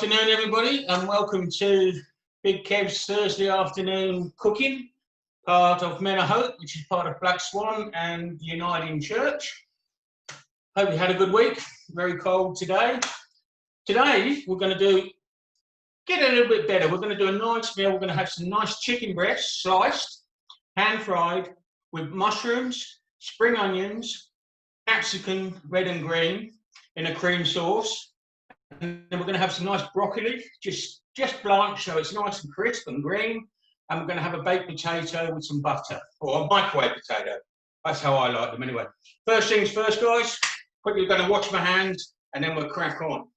afternoon, everybody, and welcome to Big Kev's Thursday afternoon cooking, part of Men of Hope, which is part of Black Swan and Uniting Church. Hope you had a good week. Very cold today. Today, we're going to get a little bit better. We're going to do a nice meal. We're going to have some nice chicken breasts, sliced, hand-fried, with mushrooms, spring onions, capsicum, red and green, in a cream sauce. And then we're going to have some nice broccoli, just blanched so it's nice and crisp and green. And we're going to have a baked potato with some butter, or a microwave potato. That's how I like them anyway. First things first, guys. Quickly going to wash my hands and then we'll crack on.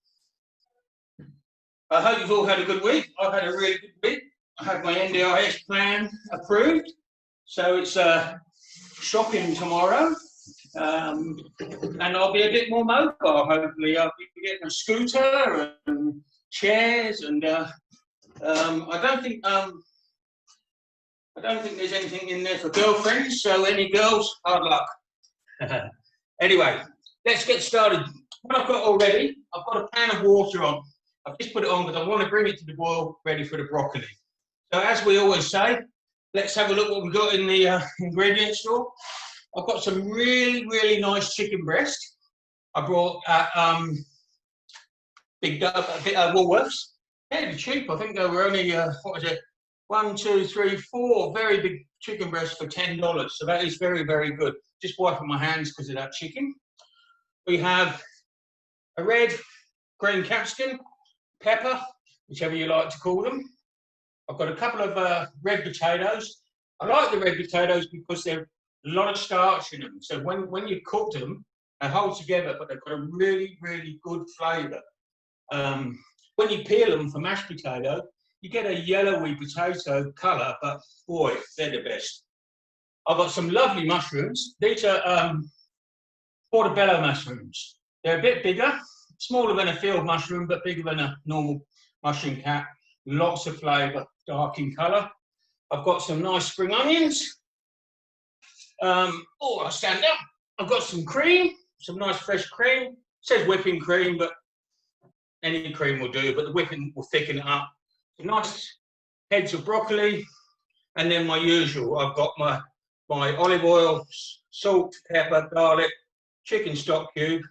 I hope you've all had a good week. I've had a really good week. I had my NDIS plan approved. So it's shopping tomorrow. And I'll be a bit more mobile, hopefully. I'll be getting a scooter and chairs, and I don't think there's anything in there for girlfriends. So any girls, hard luck. Anyway, let's get started. What I've got already, I've got a pan of water on. I've just put it on because I want to bring it to the boil, ready for the broccoli. So as we always say, let's have a look what we've got in the ingredient store. I've got some really, really nice chicken breast. I brought Woolworths. Fairly cheap. I think they were only, what was it? 1, 2, 3, 4 very big chicken breasts for $10. So that is very, very good. Just wiping my hands because of that chicken. We have a red, green capsicum, pepper, whichever you like to call them. I've got a couple of red potatoes. I like the red potatoes because they're a lot of starch in them. So when you cook them, they hold together, but they've got a really, really good flavour. When you peel them for mashed potato, you get a yellowy potato colour, but boy, they're the best. I've got some lovely mushrooms. These are portobello mushrooms. They're a bit bigger, smaller than a field mushroom, but bigger than a normal mushroom cap. Lots of flavour, dark in colour. I've got some nice spring onions. I stand up. I've got some cream, some nice fresh cream. It says whipping cream, but any cream will do, but the whipping will thicken it up. Some nice heads of broccoli, and then my usual. I've got my olive oil, salt, pepper, garlic, chicken stock cube,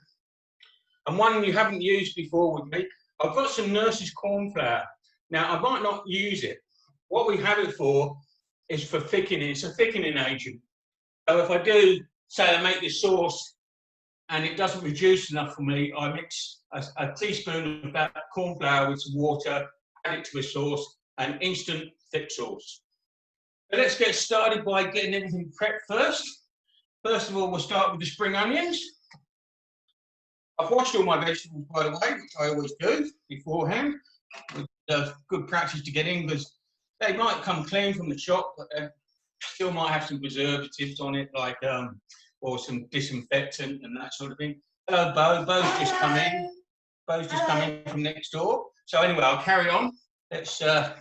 and one you haven't used before with me. I've got some Nurse's corn flour. Now, I might not use it. What we have it for is for thickening. It's a thickening agent. So if I do, say I make this sauce and it doesn't reduce enough for me, I mix a teaspoon of that corn flour with some water, add it to a sauce, an instant thick sauce. So let's get started by getting everything prepped first. First of all, we'll start with the spring onions. I've washed all my vegetables, by the way, which I always do beforehand. It's good practice to get in because they might come clean from the shop, but they still might have some preservatives on it, like or some disinfectant and that sort of thing. Hello, Bo. Bo's just come in. Bo's just come in from next door. So anyway, I'll carry on. Let's fairly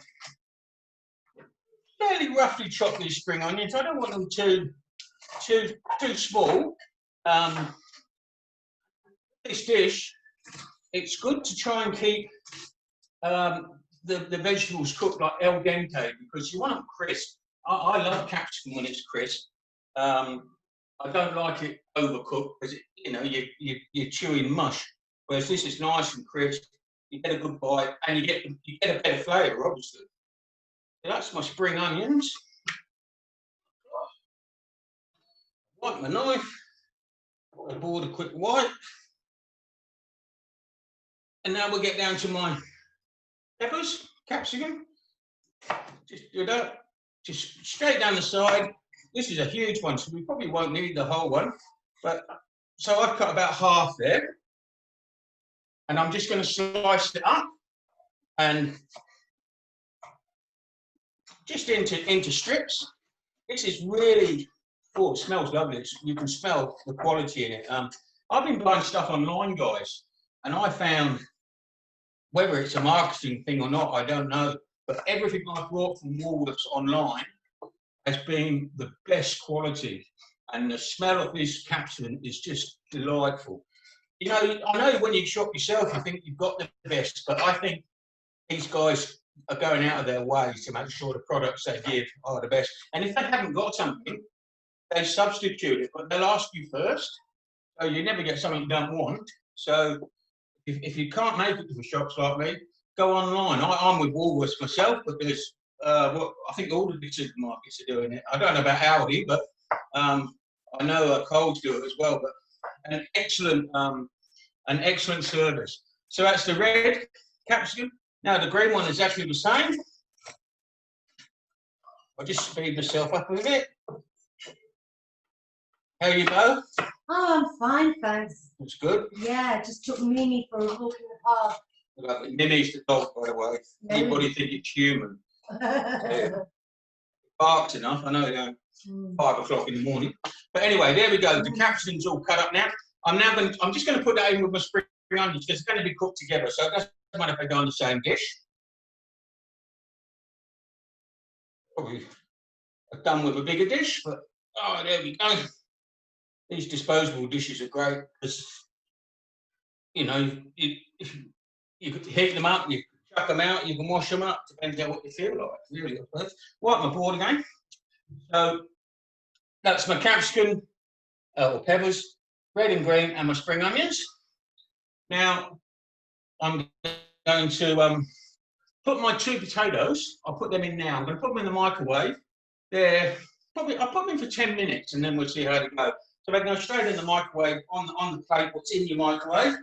roughly chop these spring onions. I don't want them too small. This dish, it's good to try and keep the vegetables cooked like al dente because you want them crisp. I love capsicum when it's crisp. I don't like it overcooked because you're chewing mush. Whereas this is nice and crisp. You get a good bite and you get a better flavour, obviously. So that's my spring onions. Wipe my knife. I board a quick wipe. And now we'll get down to my peppers, capsicum. Just do that. Just straight down the side. This is a huge one, so we probably won't need the whole one. But so I've cut about half there. And I'm just going to slice it up and just into strips. This is really, it smells lovely. You can smell the quality in it. I've been buying stuff online, guys, and I found, whether it's a marketing thing or not, I don't know, but everything I've bought from Woolworths online has been the best quality, and the smell of this capsicum is just delightful. You know, I know when you shop yourself, you think you've got the best, but I think these guys are going out of their way to make sure the products they give are the best. And if they haven't got something, they substitute it, but they'll ask you first. So you never get something you don't want. So if you can't make it to the shops like me, go online. I'm with Woolworths myself, but there's I think all the big supermarkets are doing it. I don't know about Aldi, but I know Coles do it as well. But an excellent service. So that's the red capsicum. Now the green one is actually the same. I'll just speed myself up a bit. How you go? Oh, I'm fine, thanks. That's good. Yeah, just took Mimi for a walk in the park. Lovely. Mimi's the dog, by the way. Anybody think it's human? Barked enough. I know they don't. 5 o'clock in the morning. But anyway, there we go. The capsicum's all cut up now. I'm just going to put that in with my spring onions because it's going to be cooked together. So it doesn't matter if they go on the same dish. Probably I've done with a bigger dish, but oh, there we go. These disposable dishes are great because you know you could heat them up, you chuck them out, you can wash them up, depending on what you feel like. Really, wipe my board again. So that's my capsicum or peppers, red and green, and my spring onions. Now I'm going to put my 2 potatoes. I'll put them in now. I'm going to put them in the microwave. I'll put them in for 10 minutes, and then we'll see how they go. So they go straight in the microwave on the plate. What's in your microwave?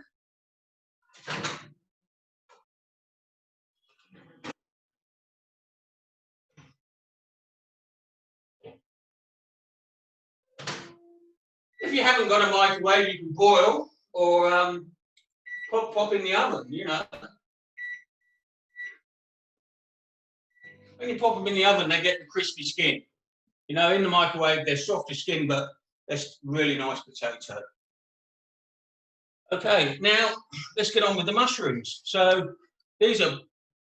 If you haven't got a microwave, you can boil or pop in the oven, you know. When you pop them in the oven, they get the crispy skin. You know, in the microwave, they're softer skin, but that's really nice potato. Okay, now let's get on with the mushrooms. So these are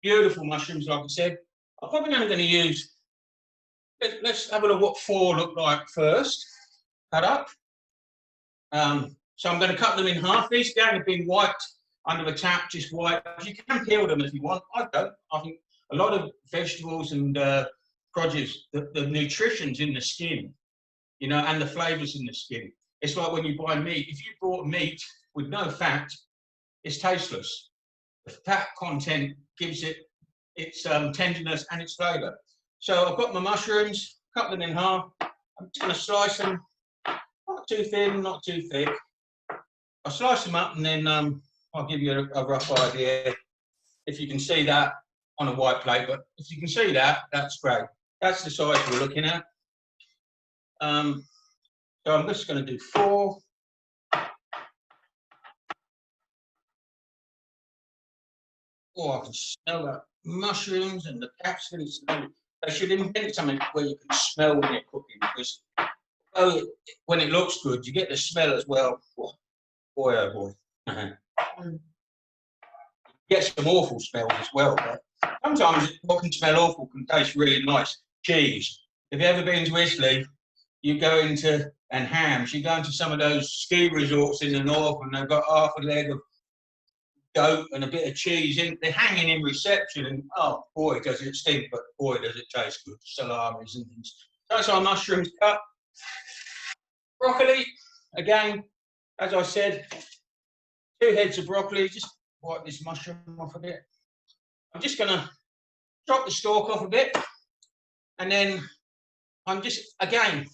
beautiful mushrooms, like I said. I'm probably only going to use, let's have a look what 4 look like first. Cut up. So I'm going to cut them in half. These are going to be wiped under the tap, just wiped. You can peel them if you want. I don't. I think a lot of vegetables and produce, the nutrition's in the skin, you know, and the flavours in the skin. It's like when you buy meat. If you bought meat with no fat, it's tasteless. The fat content gives it its tenderness and its flavour. So I've got my mushrooms, cut them in half. I'm just going to slice them, not too thin, not too thick. I'll slice them up and then I'll give you a rough idea. If you can see that on a white plate, but if you can see that, that's great. That's the size we're looking at. So I'm just going to do 4. Oh, I can smell that mushrooms and the capsicums. They should invent something where you can smell when you're cooking, because when it looks good, you get the smell as well. Boy, oh boy. Get some awful smells as well. But sometimes what can smell awful can taste really nice. Cheese. Have you ever been to Italy? You go into, and hams, you go into some of those ski resorts in the north and they've got half a leg of goat and a bit of cheese in. They're hanging in reception and oh boy, does it stink, but boy, does it taste good. Salamis and things. So that's our mushrooms cut. Broccoli, again, as I said, 2 heads of broccoli. Just wipe this mushroom off a bit. I'm just going to chop the stalk off a bit, and then I'm just, again,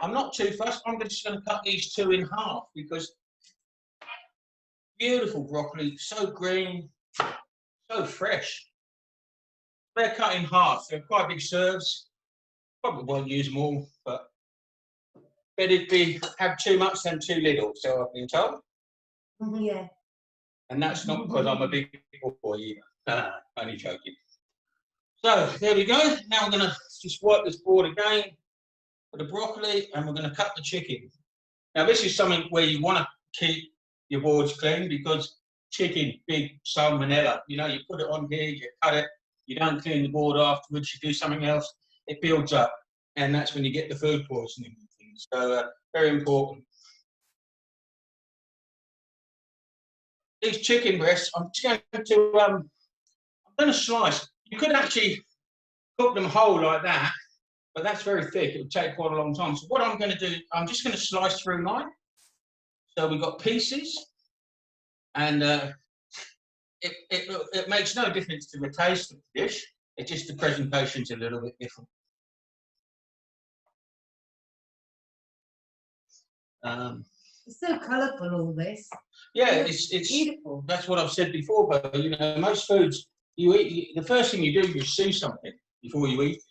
I'm not too fussed. I'm just going to cut these 2 in half because beautiful broccoli, so green, so fresh. They're cut in half. They're quite big serves. Probably won't use them all, but better have too much than too little, so I've been told. Yeah. And that's not because I'm a big boy either. Only joking. So there we go. Now we're going to just wipe this board again with the broccoli, and we're going to cut the chicken. Now this is something where you want to keep your boards clean because chicken, big salmonella. You know, you put it on here, you cut it, you don't clean the board afterwards, you do something else, it builds up, and that's when you get the food poisoning and things. So very important. These chicken breasts, I'm just going to going to slice. You could actually cook them whole like that, but that's very thick. It would take quite a long time. So what I'm going to do, I'm just going to slice through mine. So we've got pieces, and it makes no difference to the taste of the dish. It's just the presentation's a little bit different. It's so colourful, all this. Yeah, it's beautiful. That's what I've said before, but you know, most foods you eat, the first thing you do, you see something before you eat.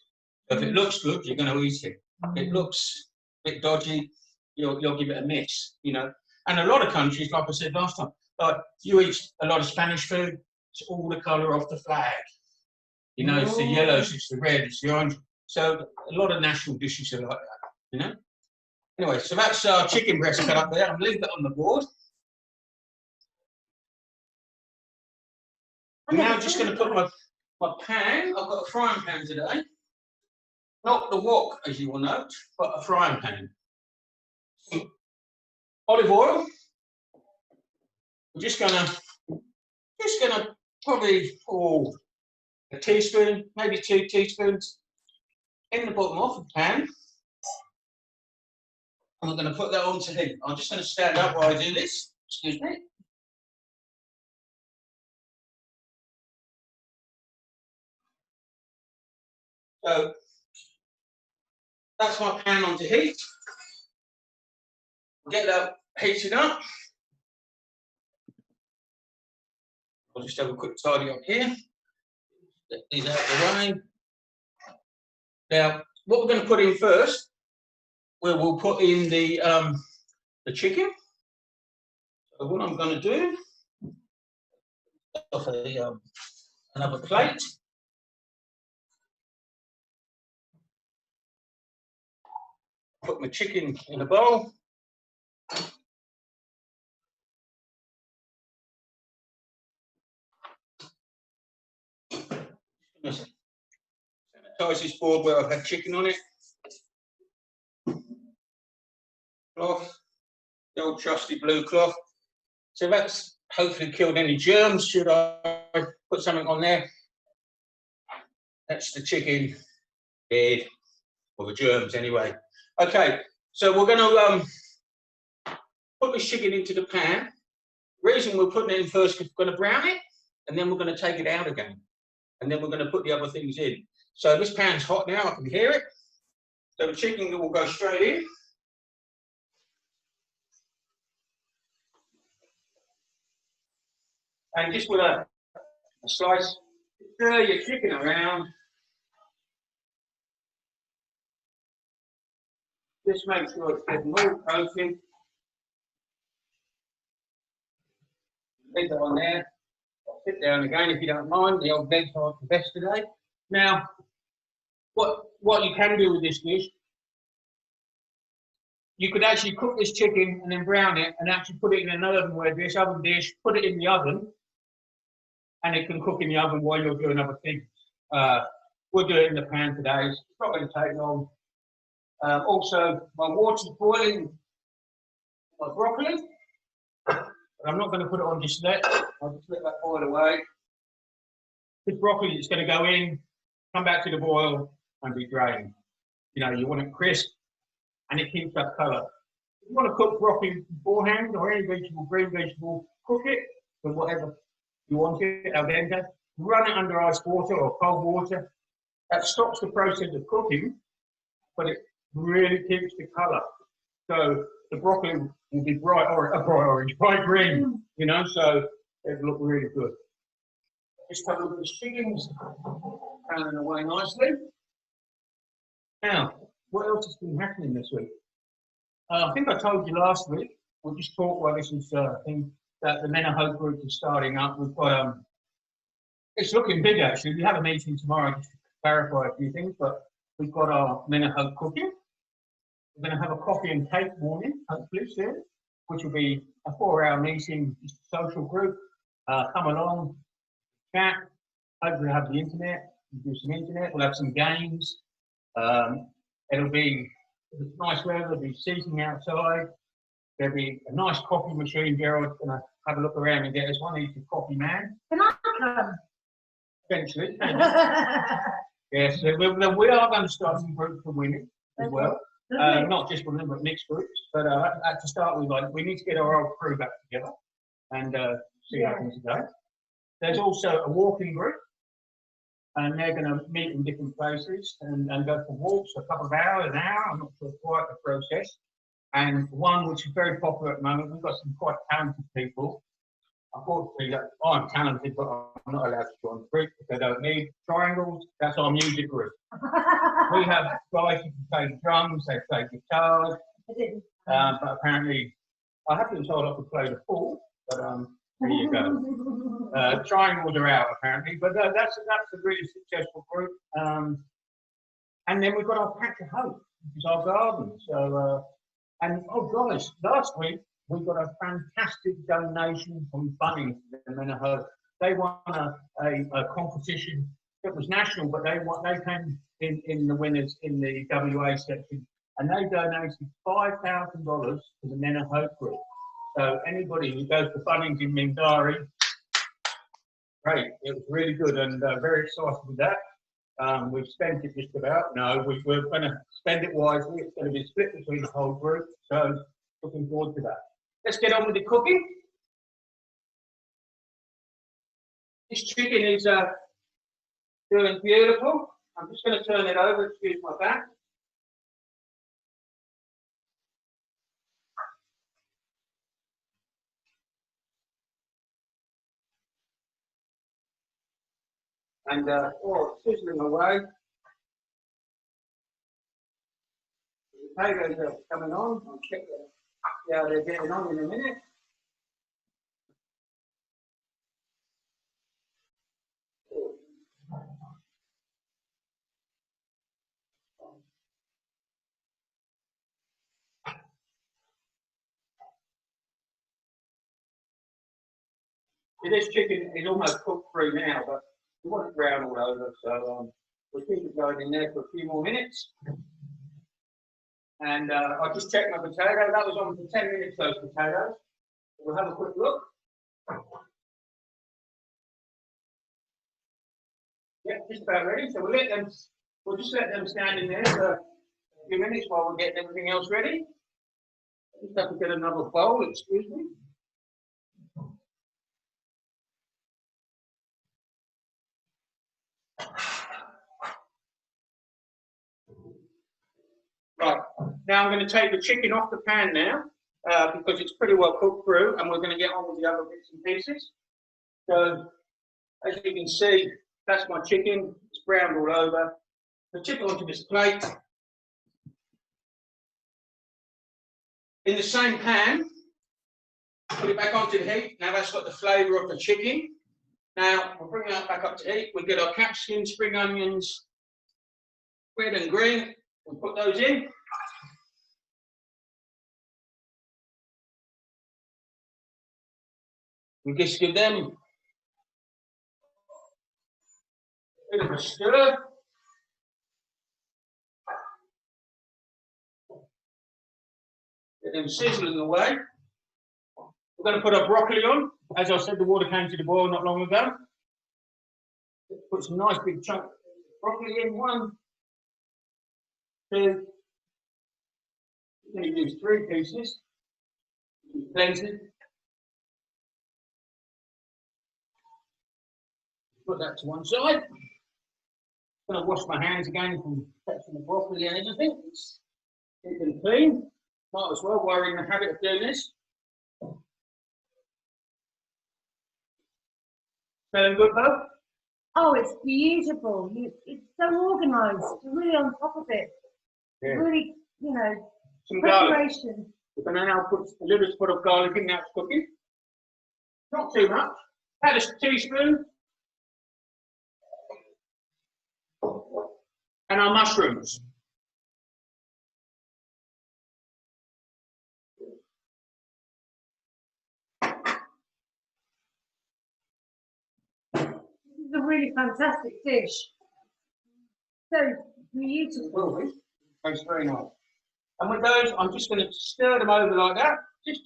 If it looks good, you're going to eat it. If it looks a bit dodgy, you'll give it a miss, you know. And a lot of countries, like I said last time, like you eat a lot of Spanish food, it's all the colour of the flag. You know, it's the yellows, it's the red, it's the orange. So a lot of national dishes are like that, you know. Anyway, so that's our chicken breast cut up there. I'll leave that on the board. I'm now just going to put my pan. I've got a frying pan today. Not the wok, as you will note, but a frying pan. Some olive oil. I'm just gonna probably pour a teaspoon, maybe 2 teaspoons in the bottom of the pan. And I'm going to put that onto heat. I'm just going to stand up while I do this. Excuse me. So that's my pan onto heat. Get that heated up. I'll just have a quick tidy up here. Get these out of the way. Now, what we're going to put in first, we'll put in the chicken. So what I'm going to do, off another plate. Put my chicken in a bowl. Sanitize this board where I've had chicken on it. Cloth, the old trusty blue cloth. So that's hopefully killed any germs. Should I put something on there? That's the chicken dead, or the germs anyway. Okay, so we're going to put this chicken into the pan. The reason we're putting it in first is we're going to brown it, and then we're going to take it out again. And then we're going to put the other things in. So this pan's hot now, I can hear it. So the chicken will go straight in. And just with a slice, stir your chicken around. Just make sure it's getting all coated. Leave that on there. I'll sit down again if you don't mind. The old legs aren't the best today. Now, what you can do with this dish, you could actually cook this chicken and then brown it and actually put it in an oven dish, put it in the oven, and it can cook in the oven while you're doing other things. We'll do it in the pan today. It's not going to take long. Also, my water's boiling my broccoli. But I'm not going to put it on just yet. I'll just let that boil away. This broccoli is going to go in, come back to the boil, and be drained. You know, you want it crisp, and it keeps that colour. If you want to cook broccoli beforehand, or any vegetable, green vegetable, cook it with whatever you want it, al dente. Run it under ice water or cold water. That stops the process of cooking, but it really keeps the colour. So the broccoli will be bright green, you know, so it'll look really good. Just have a look at the chickens, browning away nicely. Now, what else has been happening this week? I think I told you last week, we'll just talk while this is thing, that the Men of Hope group is starting up. We've got, it's looking big actually. We have a meeting tomorrow just to clarify a few things, but we've got our Men of Hope cooking. We're going to have a coffee and cake morning, hopefully soon, which will be a 4-hour meeting, just a social group. Come along, chat. Hopefully we'll have the internet. We'll do some internet. We'll have some games. It'll be nice weather. There'll be seating outside. There'll be a nice coffee machine. Gerald's going to have a look around and get us one. He's the coffee man. Can I come? eventually. Yes, we are going to start some groups for women as well. Not just women, but mixed groups. But to start with, like, we need to get our old crew back together and see how things go. There's also a walking group, and they're going to meet in different places and go for walks for a couple of hours, an hour. I'm not sure quite the process. And one which is very popular at the moment, we've got some quite talented people. Unfortunately, I'm talented, but I'm not allowed to join the group if they don't need triangles. That's our music group. We have guys who can play drums, they play guitars, but apparently I have been told I could play the flute, but there you go. Triangles are out apparently, but that's a really successful group. And then we've got our Patch of Hope, which is our garden. So, and oh gosh, last week we got a fantastic donation from Bunnings to the Men of Hope. They won a competition that was national, but they came in the winners in the WA section, and they donated $5,000 to the Men of Hope group. So anybody who goes to Bunnings in Mindarie, great, it was really good, and very excited with that. We've spent it just about. No, we're going to spend it wisely. It's going to be split between the whole group, so looking forward to that. Let's get on with the cooking. This chicken is doing beautiful. I'm just going to turn it over, excuse my back. And oh, it's sizzling away. The potatoes are coming on. I'll check how they're getting on in a minute. This chicken is almost cooked through now, but we want it brown all over, so we'll keep it going in there for a few more minutes. And I just checked my potato. That was on for 10 minutes, those potatoes. We'll have a quick look. Yeah, just about ready. So we'll just let them stand in there for a few minutes while we're getting everything else ready. Just have to get another bowl, excuse me. Right, now I'm going to take the chicken off the pan now because it's pretty well cooked through, and we're going to get on with the other bits and pieces. So, as you can see, that's my chicken. It's browned all over. The chicken onto this plate. In the same pan, put it back onto the heat. Now that's got the flavour of the chicken. Now we'll bring that back up to heat. We'll get our capsicums, spring onions, red and green. We'll put those in. We just give them a bit of a stir. Get them sizzling away. We're going to put our broccoli on. As I said, the water came to the boil not long ago. Put some nice big chunk of broccoli in. 1, 2. We're going to use 3 pieces. Plenty. Put that to one side. I'm going to wash my hands again from touching the broccoli and everything. Keep them clean. Might as well while we're in the habit of doing this. Smelling good, though? Oh, it's beautiful. It's so organised. You're really on top of it. Yeah. Really, you know, some preparation. Garlic. We're going to now put a little spot of garlic in that cooking. Not too much. Add a teaspoon. And our mushrooms. This is a really fantastic dish. So beautiful. Tastes very nice. And with those, I'm just going to stir them over like that. Just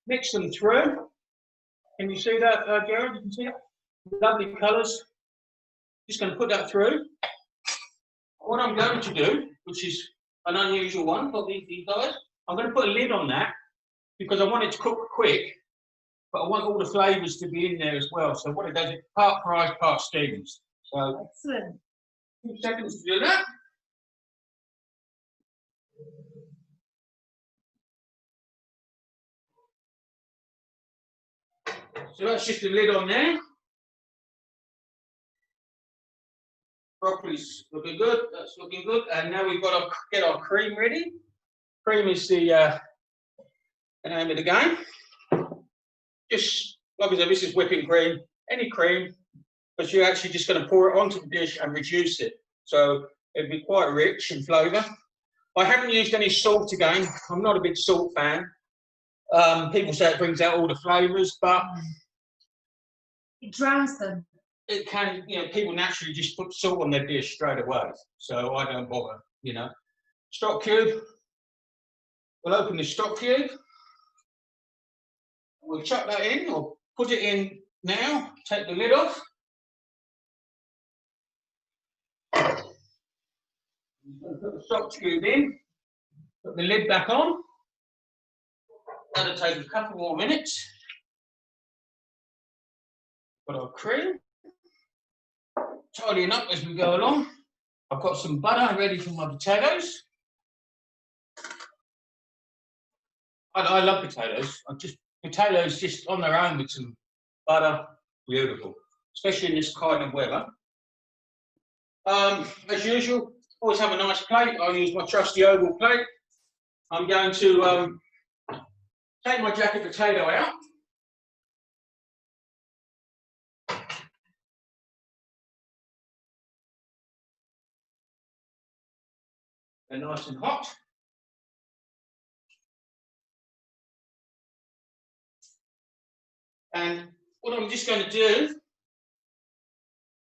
mix them through. Can you see that, Jared? You can see it? Lovely colours. Just going to put that through. What I'm going to do, which is an unusual one for these guys, I'm going to put a lid on that because I want it to cook quick, but I want all the flavours to be in there as well. So what it does, it's part fries, part steams. So Excellent. 2 seconds to do that. So that's just a lid on there. Broccoli's looking good, that's looking good. And now we've got to get our cream ready. Cream is the name of the game. Just, like I said, this is whipping cream, any cream, but you're actually just going to pour it onto the dish and reduce it. So it'll be quite rich in flavour. I haven't used any salt again. I'm not a big salt fan. People say it brings out all the flavours, but it drowns them. It can, you know, people naturally just put salt on their dish straight away. So I don't bother, you know. Stock cube. We'll open the stock cube. We'll chuck that in or put it in now. Take the lid off. Put the stock cube in. Put the lid back on. That'll take a couple more minutes. Got our cream. Tidying up as we go along. I've got some butter ready for my potatoes. I love potatoes. Potatoes just on their own with some butter, beautiful, especially in this kind of weather. As usual, always have a nice plate. I'll use my trusty oval plate. I'm going to take my jacket potato out. They're nice and hot. And what I'm just going to do,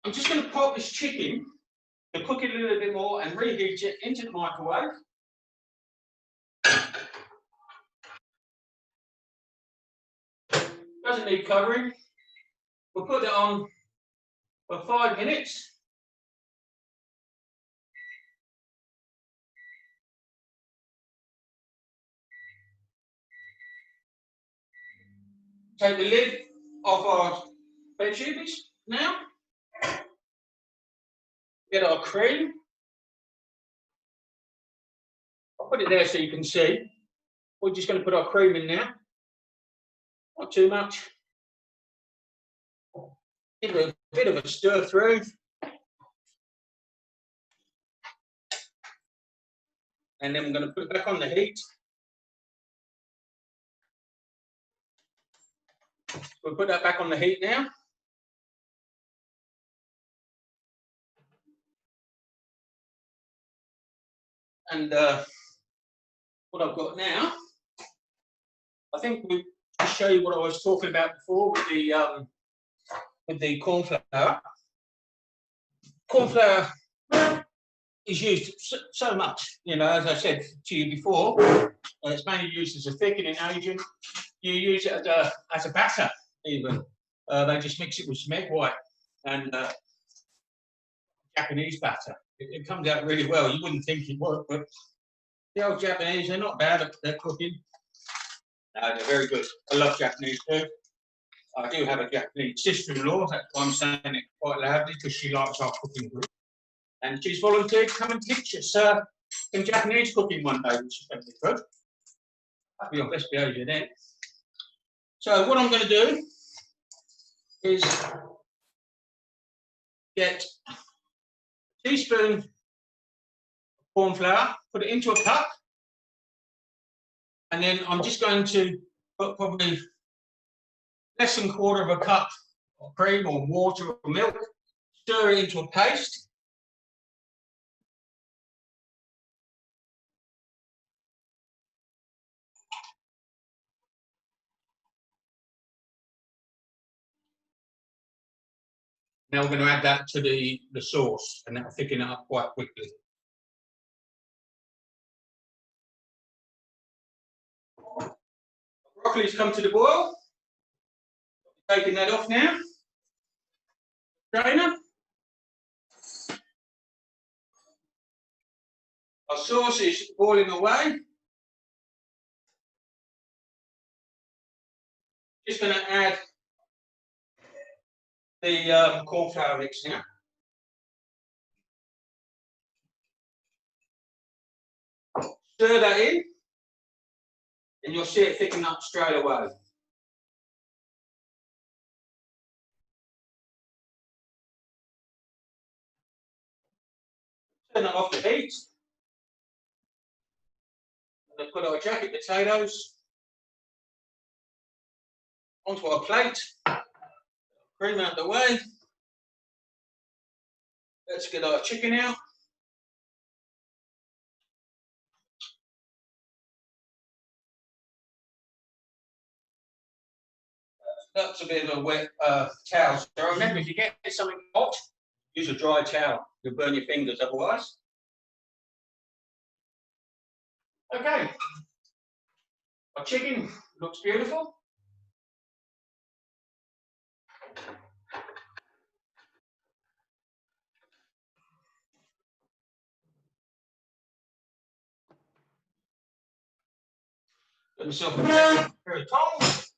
I'm just going to pop this chicken to cook it a little bit more and reheat it into the microwave. Doesn't need covering. We'll put it on for 5 minutes. Take the lid off our veggies now. Get our cream. I'll put it there so you can see. We're just going to put our cream in now. Not too much. Give it a bit of a stir through. And then we're going to put it back on the heat. We'll put that back on the heat now. And what I've got now, I think we'll show you what I was talking about before with the corn flour. Corn flour is used so much, you know, as I said to you before, it's mainly used as a thickening agent. You use it as a batter, even. They just mix it with some egg white and Japanese batter. It comes out really well. You wouldn't think it would, but the old Japanese, they're not bad at their cooking. No, they're very good. I love Japanese food. I do have a Japanese sister-in-law, that's why I'm saying it quite loudly, because she likes our cooking group. And she's volunteered to come and teach us some Japanese cooking one day, which is going to be good. I'll be on best behaviour then. So what I'm going to do is get a teaspoon of corn flour, put it into a cup, and then I'm just going to put probably less than a quarter of a cup of cream or water or milk, stir it into a paste. Now we're going to add that to the sauce, and that'll thicken it up quite quickly. Broccoli's come to the boil. Taking that off now. Strainer. Our sauce is boiling away. Just going to add the corn flour mix now. Stir that in, and you'll see it thicken up straight away. Turn it off the heat. And put our jacket potatoes onto our plate. Cream out the way. Let's get our chicken out. That's a bit of a wet towel. So remember, if you get something hot, use a dry towel. You'll burn your fingers otherwise. Okay. Our chicken looks beautiful. Get myself a pair of tongs.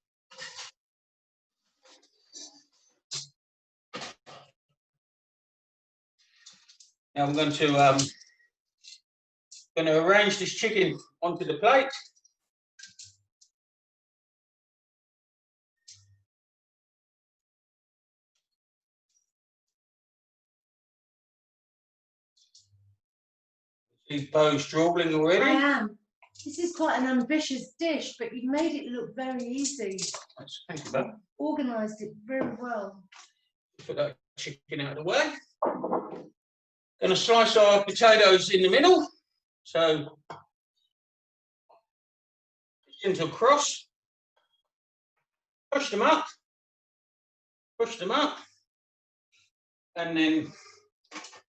Now I'm going to arrange this chicken onto the plate. See Bo's drooling already. I am. This is quite an ambitious dish, but you've made it look very easy. Thank you, Bo. Organised it very well. Put that chicken out of the way. Going to slice our potatoes in the middle. So, into a cross. Push them up. Push them up. And then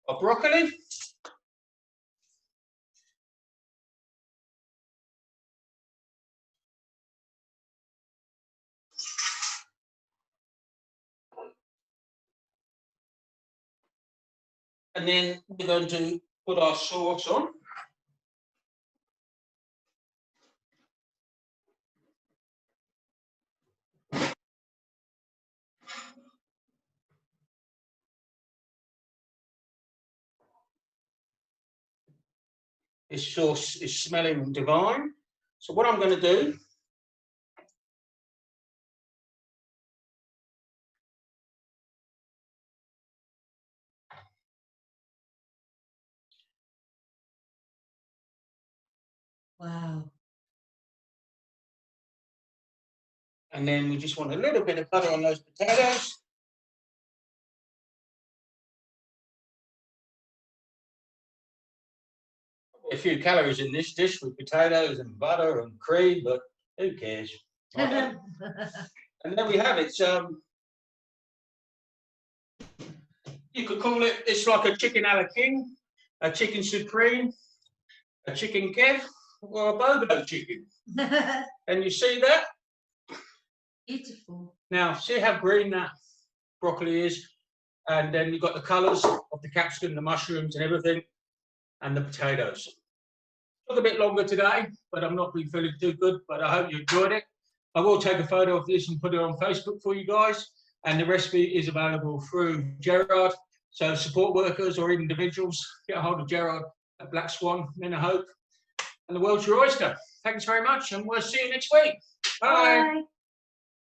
our broccoli. And then we're going to put our sauce on. This sauce is smelling divine. So what I'm going to do, Wow. and then we just want a little bit of butter on those potatoes. A few calories in this dish with potatoes and butter and cream, but who cares? And there we have it. You could call it, it's like a chicken a la king, a chicken supreme, a chicken kev, or a bobo chicken. And you see that? Beautiful. Now, see how green that broccoli is? And then you've got the colours of the capsicum, the mushrooms and everything, and the potatoes. Took a bit longer today, but I'm not really feeling too good, but I hope you enjoyed it. I will take a photo of this and put it on Facebook for you guys, and the recipe is available through Gerard. So support workers or individuals, get a hold of Gerard at Black Swan, Men of Hope, and the world's your oyster. Thanks very much, and we'll see you next week. Bye. Bye.